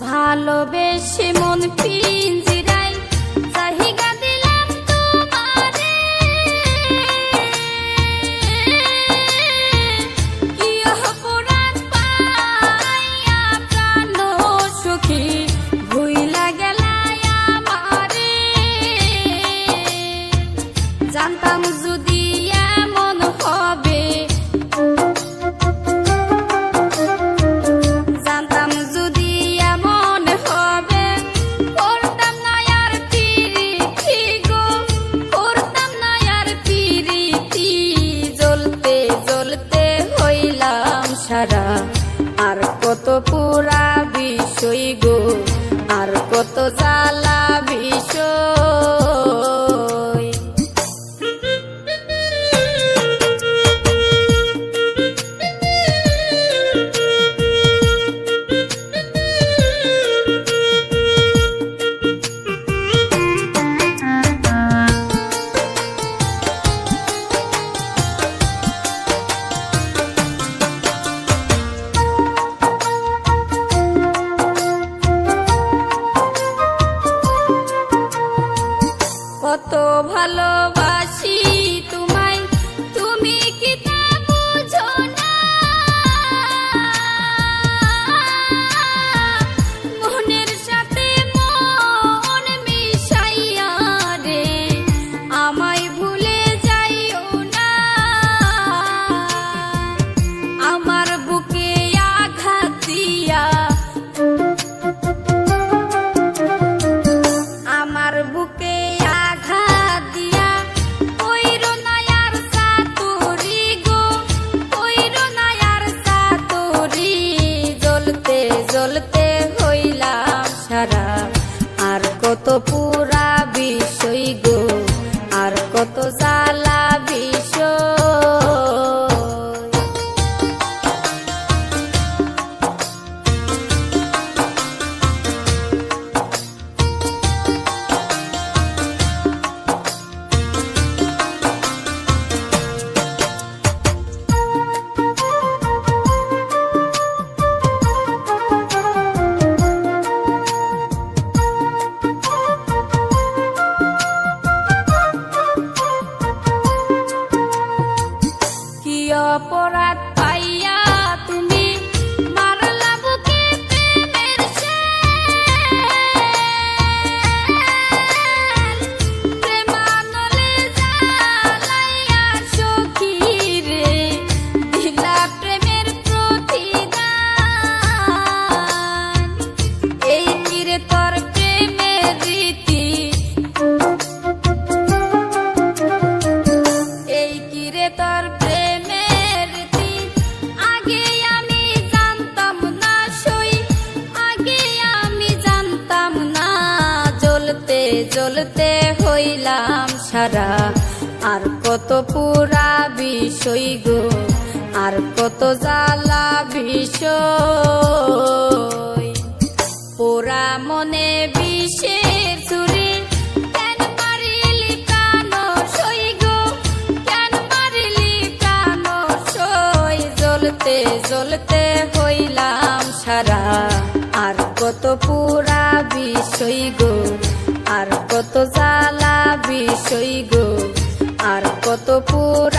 ভালোবেসে মন পিঞ্জিরায় জাহিগা দিলাম তোমারে, কি অপরাধ পাইয়া প্রাণ সুখী ভুইলা গেলায় আমারে। জানতাম যদি এমন হবে, জানতাম যদি এমন হবে, করতাম না আর পিরিতি গো, করতাম না আর পিরিতি। জ্বলতে জ্বলতে হইলাম সারা, আর কত পুরা বিষয় গো, আর কত জ্বালা বিষয়। কত ভালোবাসি তোমায়, তুমি কি তা বুঝো না? মনের সাথে মন মিশাইয়া রে আমায় ভুলে যাইও না। আমার বুকে আঘাত দিয়া, আমার বুকে আঘাত দিয়া কইরো না আর সাতুরি গো, কইরো না আর সাতুরি। জ্বলতে জ্বলতে হইলাম সারা, আর কত পুরা বিষয় গো, আর কত জ্বালা বিষয়। কি অপরাধ পাইয়া তুমি মারলা বুকে প্রেমের শেল, প্রেমানলে জ্বালাইয়া সখী রে দিলা প্রেমের প্রতিদান। এই কিরে তোর প্রেমের রীতি, এই কিরে তোর প্রেমের রীতি। আগে আমি জানতাম না সই, আগে আমি জানতাম না। জ্বলতে জ্বলতে হইলাম সারা, আর কত পুরা বিষয় গো, আর কত জ্বালা বিষয়। পোড়া মনে বিষের ছুরি কেন মারিলি প্রাণ সই গো, কেন মারিলি প্রাণ সই। জ্বলতে জ্বলতে হইলাম সারা, আর কত পুরা বিষয় গো, আর কত জ্বালা বিষয় গো, আর কত পুরা